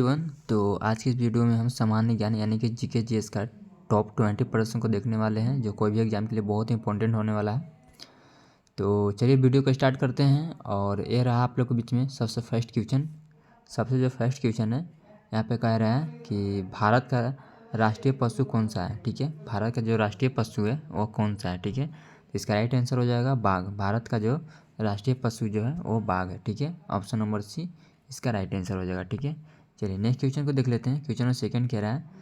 Everyone, तो आज की इस वीडियो में हम सामान्य ज्ञान यानी कि जीके जीएस का टॉप 20 प्रश्न को देखने वाले हैं जो कोई भी एग्जाम के लिए बहुत ही इंपॉर्टेंट होने वाला है। तो चलिए वीडियो को स्टार्ट करते हैं। और ये रहा आप लोग के बीच में सबसे फर्स्ट क्वेश्चन। सबसे जो फर्स्ट क्वेश्चन है यहाँ पे कह रहा है कि भारत का राष्ट्रीय पशु कौन सा है। ठीक है, भारत का जो राष्ट्रीय पशु है वो कौन सा है। ठीक है, तो इसका राइट आंसर हो जाएगा बाघ। भारत का जो राष्ट्रीय पशु जो है वो बाघ है। ठीक है, ऑप्शन नंबर सी इसका राइट आंसर हो जाएगा। ठीक है, चलिए नेक्स्ट क्वेश्चन को देख लेते हैं। क्वेश्चन नंबर सेकंड कह रहा है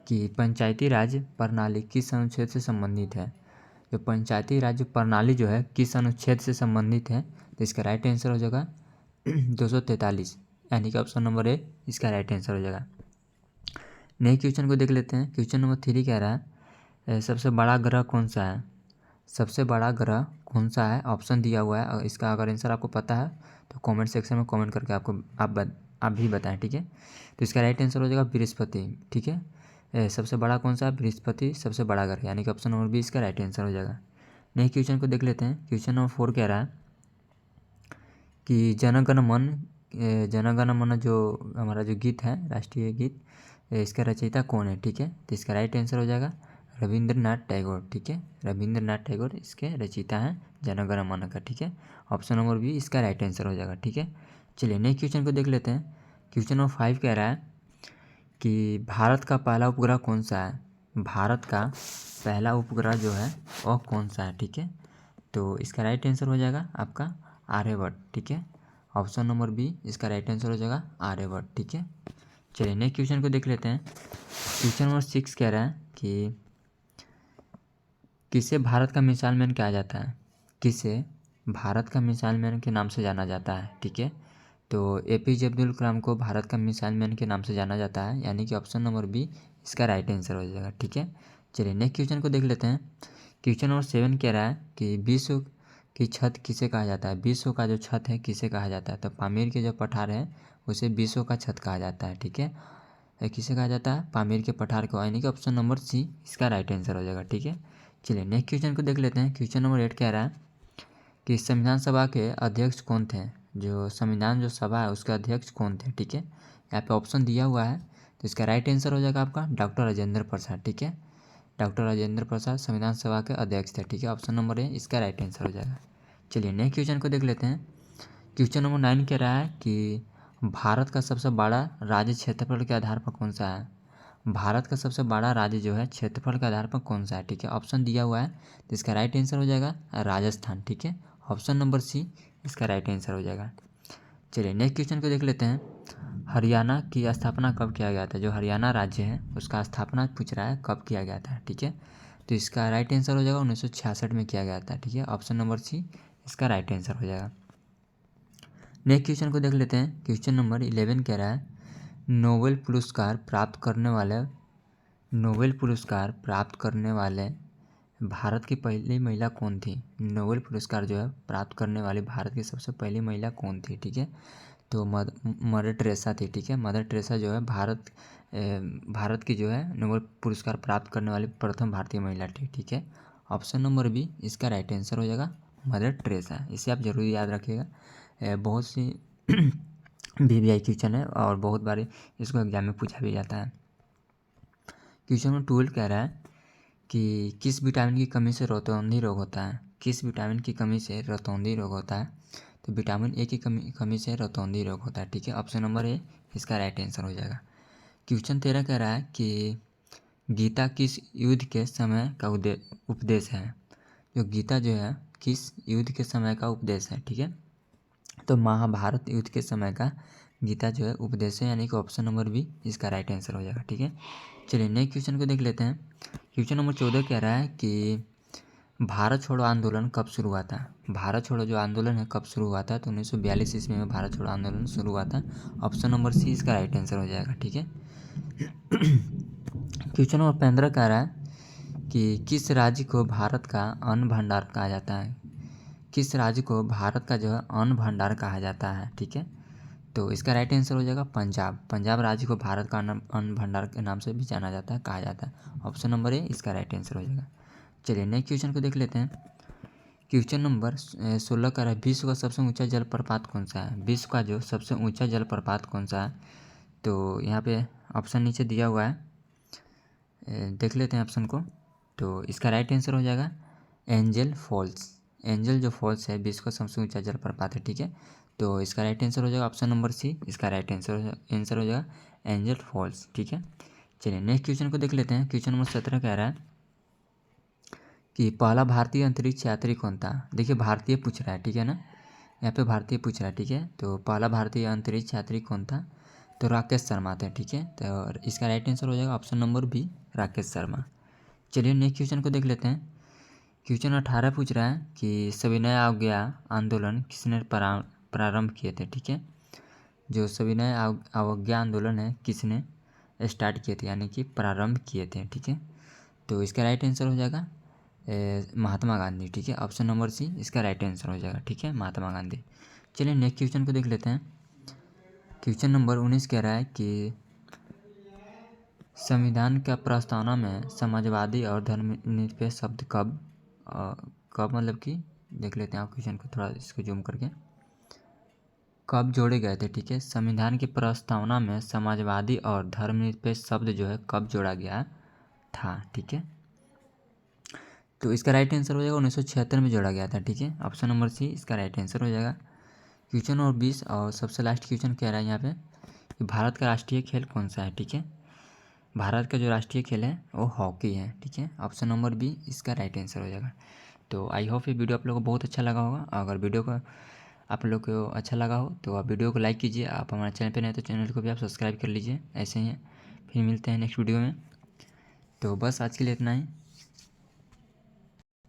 कि पंचायती राज प्रणाली किस अनुच्छेद से संबंधित है। जो पंचायती राज प्रणाली जो है किस अनुच्छेद से संबंधित है, तो इसका राइट आंसर हो जाएगा 243 यानी कि ऑप्शन नंबर ए इसका राइट आंसर हो जाएगा। नेक्स्ट क्वेश्चन को देख लेते हैं। क्वेश्चन नंबर 3 कह रहा है सबसे बड़ा ग्रह कौन सा है। सबसे बड़ा ग्रह कौन सा है, ऑप्शन दिया हुआ है। और इसका अगर आंसर आपको पता है तो कमेंट सेक्शन में कमेंट करके आप भी बताएं। ठीक है, तो इसका राइट आंसर हो जाएगा बृहस्पति। ठीक है, सबसे बड़ा कौन सा है, बृहस्पति सबसे बड़ा ग्रह यानी कि ऑप्शन नंबर बी इसका राइट आंसर हो जाएगा। नेक्स्ट क्वेश्चन को देख लेते हैं। क्वेश्चन नंबर 4 कह रहा है कि जन गण मन जो हमारा जो गीत है, राष्ट्रीय गीत, इसका रचयिता कौन है। ठीक है, तो इसका राइट आंसर हो जाएगा रविंद्रनाथ टैगोर। ठीक है, रविंद्रनाथ टैगोर इसके रचयिता हैं जन गण मन का। ठीक है, ऑप्शन नंबर बी इसका राइट आंसर हो जाएगा। ठीक है, चलिए नेक्स्ट क्वेश्चन को देख लेते हैं। क्वेश्चन नंबर 5 कह रहा है कि भारत का पहला उपग्रह कौन सा है। भारत का पहला उपग्रह जो है वह कौन सा है। ठीक है, तो इसका राइट आंसर हो जाएगा आपका आर्यभट्ट। ठीक है, ऑप्शन नंबर बी इसका राइट आंसर हो जाएगा आर्यभट्ट। ठीक है, चलिए नेक्स्ट क्वेश्चन को देख लेते हैं। क्वेश्चन नंबर 6 कह रहा है कि किसे भारत का मिसाइल मैन कहा जाता है। किसे भारत का मिसाइल मैन के नाम से जाना जाता है। ठीक है, तो एपीजे अब्दुल कलाम को भारत का मिसाइल मैन के नाम से जाना जाता है यानी कि ऑप्शन नंबर बी इसका राइट आंसर हो जाएगा। ठीक है, चलिए नेक्स्ट क्वेश्चन को देख लेते हैं। क्वेश्चन नंबर 7 कह रहा है कि विश्व की छत किसे कहा जाता है। विश्व का जो छत है किसे कहा जाता है, तो पामीर के जो पठार है उसे विश्व का छत कहा जाता है। ठीक है, किसे कहा जाता है, पामीर के पठार को, यानी कि ऑप्शन नंबर सी इसका राइट आंसर हो जाएगा। ठीक है, चलिए नेक्स्ट क्वेश्चन को देख लेते हैं। क्वेश्चन नंबर 8 कह रहा है कि संविधान सभा के अध्यक्ष कौन थे। जो संविधान जो सभा है उसके अध्यक्ष कौन थे। ठीक है, यहाँ पे ऑप्शन दिया हुआ है, तो इसका राइट आंसर हो जाएगा आपका डॉक्टर राजेंद्र प्रसाद। ठीक है, डॉक्टर राजेंद्र प्रसाद संविधान सभा के अध्यक्ष थे। ठीक है, ऑप्शन नंबर ए इसका राइट आंसर हो जाएगा। चलिए नेक्स्ट क्वेश्चन को देख लेते हैं। क्वेश्चन नंबर 9 कह रहा है कि भारत का सबसे बड़ा राज्य क्षेत्रफल के आधार पर कौन सा है। भारत का सबसे बड़ा राज्य जो है क्षेत्रफल के आधार पर कौन सा है। ठीक है, ऑप्शन दिया हुआ है, तो इसका राइट आंसर हो जाएगा राजस्थान। ठीक है, ऑप्शन नंबर सी इसका राइट आंसर हो जाएगा। चलिए नेक्स्ट क्वेश्चन को देख लेते हैं। हरियाणा की स्थापना कब किया गया था। जो हरियाणा राज्य है उसका स्थापना पूछ रहा है कब किया गया था। ठीक है, तो इसका राइट आंसर हो जाएगा 1966 में किया गया था। ठीक है, ऑप्शन नंबर सी इसका राइट आंसर हो जाएगा। नेक्स्ट क्वेश्चन को देख लेते हैं। क्वेश्चन नंबर 11 कह रहा है नोबेल पुरस्कार प्राप्त करने वाले भारत की पहली महिला कौन थी। नोबेल पुरस्कार जो है प्राप्त करने वाली भारत की सबसे पहली महिला कौन थी। ठीक है, तो मदर टेरेसा थी। ठीक है, मदर टेरेसा जो है भारत की जो है नोबेल पुरस्कार प्राप्त करने वाली प्रथम भारतीय महिला थी। ठीक है, ऑप्शन नंबर बी इसका राइट आंसर हो जाएगा मदर टेरेसा। इसे आप जरूर याद रखिएगा, बहुत सी वीवीआई क्वेश्चन है और बहुत बार इसको एग्जाम में पूछा भी जाता है। क्वेश्चन नंबर 12 कह रहा है कि किस विटामिन की कमी से रतौंधी रोग होता है। किस विटामिन की कमी से रतौंधी रोग होता है, तो विटामिन ए की कमी से रतौंधी रोग होता है। ठीक है, ऑप्शन नंबर ए इसका राइट आंसर हो जाएगा। क्वेश्चन 13 कह रहा है कि गीता किस युद्ध के समय का उपदेश है। जो गीता जो है किस युद्ध के समय का उपदेश है। ठीक है, तो महाभारत युद्ध के समय का गीता जो है उपदेश है यानी कि ऑप्शन नंबर बी इसका राइट आंसर हो जाएगा। ठीक है, चलिए नेक्स्ट क्वेश्चन को देख लेते हैं। क्वेश्चन नंबर 14 कह रहा है कि भारत छोड़ो आंदोलन कब शुरू हुआ था। भारत छोड़ो जो आंदोलन है कब शुरू हुआ था, तो 1942 ईस्वी में भारत छोड़ो आंदोलन शुरू हुआ था। ऑप्शन नंबर सी इसका राइट आंसर हो जाएगा। ठीक है, क्वेश्चन नंबर 15 कह रहा है कि किस राज्य को भारत का अन्न भंडार कहा जाता है। किस राज्य को भारत का जो है अन्न भंडार कहा जाता है। ठीक है, तो इसका राइट आंसर हो जाएगा पंजाब। पंजाब राज्य को भारत का अन्न भंडार के नाम से भी जाना जाता है, कहा जाता है। ऑप्शन नंबर ए इसका राइट आंसर हो जाएगा। चलिए नेक्स्ट क्वेश्चन को देख लेते हैं। क्वेश्चन नंबर 16 का है विश्व का सबसे ऊंचा जलप्रपात कौन सा है। विश्व का जो सबसे ऊंचा जलप्रपात कौन सा है, तो यहाँ पे ऑप्शन नीचे दिया हुआ है, देख लेते हैं ऑप्शन को। तो इसका राइट आंसर हो जाएगा एंजल फॉल्स। एंजल जो फॉल्स है विश्व का सबसे ऊंचा जलप्रपात है, ठीक है। तो इसका राइट आंसर हो जाएगा ऑप्शन नंबर सी, इसका राइट आंसर हो जाएगा एंजल फॉल्स, ठीक है। चलिए नेक्स्ट क्वेश्चन को देख लेते हैं। क्वेश्चन नंबर 17 कह रहा है कि पहला भारतीय अंतरिक्ष यात्री कौन था। देखिए भारतीय पूछ रहा है, ठीक है ना, यहाँ पे भारतीय पूछ रहा है, ठीक है। तो पहला भारतीय अंतरिक्ष यात्री कौन था, तो राकेश शर्मा थे, ठीक है। तो इसका राइट आंसर हो जाएगा option number B, Rakesh Sharma. चलिए नेक्स्ट क्वेश्चन को देख लेते हैं। क्वेश्चन 18 पूछ रहा है कि सविनय अवज्ञा आंदोलन किसने प्रारंभ किए थे, ठीक है। जो सविनय अवज्ञा आंदोलन है किसने स्टार्ट किए थे, यानी कि प्रारंभ किए थे, ठीक है। तो इसका राइट आंसर हो जाएगा महात्मा गांधी, ठीक है। ऑप्शन नंबर सी इसका राइट आंसर हो जाएगा, ठीक है, महात्मा गांधी। चलिए नेक्स्ट क्वेश्चन को देख लेते हैं। क्वेश्चन नंबर 19 कह रहा है कि संविधान का प्रस्तावना में समाजवादी और धर्मनिरपेक्ष शब्द कब मतलब कि देख लेते हैं आप क्वेश्चन को थोड़ा इसको जूम करके, कब जोड़े गए थे, ठीक है। संविधान की प्रस्तावना में समाजवादी और धर्मनिरपेक्ष शब्द जो है कब जोड़ा गया था, ठीक है। तो इसका राइट आंसर हो जाएगा 1976 में जोड़ा गया था, ठीक है। ऑप्शन नंबर सी इसका राइट आंसर हो जाएगा। क्वेश्चन नंबर 20 और सबसे लास्ट क्वेश्चन कह रहा है यहाँ पे कि भारत का राष्ट्रीय खेल कौन सा है, ठीक है। भारत का जो राष्ट्रीय खेल है वो हॉकी है, ठीक है। ऑप्शन नंबर बी इसका राइट आंसर हो जाएगा। तो आई होप ये वीडियो आप लोगों को बहुत अच्छा लगा होगा। अगर वीडियो को आप लोग को अच्छा लगा हो तो आप वीडियो को लाइक कीजिए। आप हमारे चैनल पे नए तो चैनल को भी आप सब्सक्राइब कर लीजिए। ऐसे ही फिर मिलते हैं नेक्स्ट वीडियो में। तो बस आज के लिए इतना ही।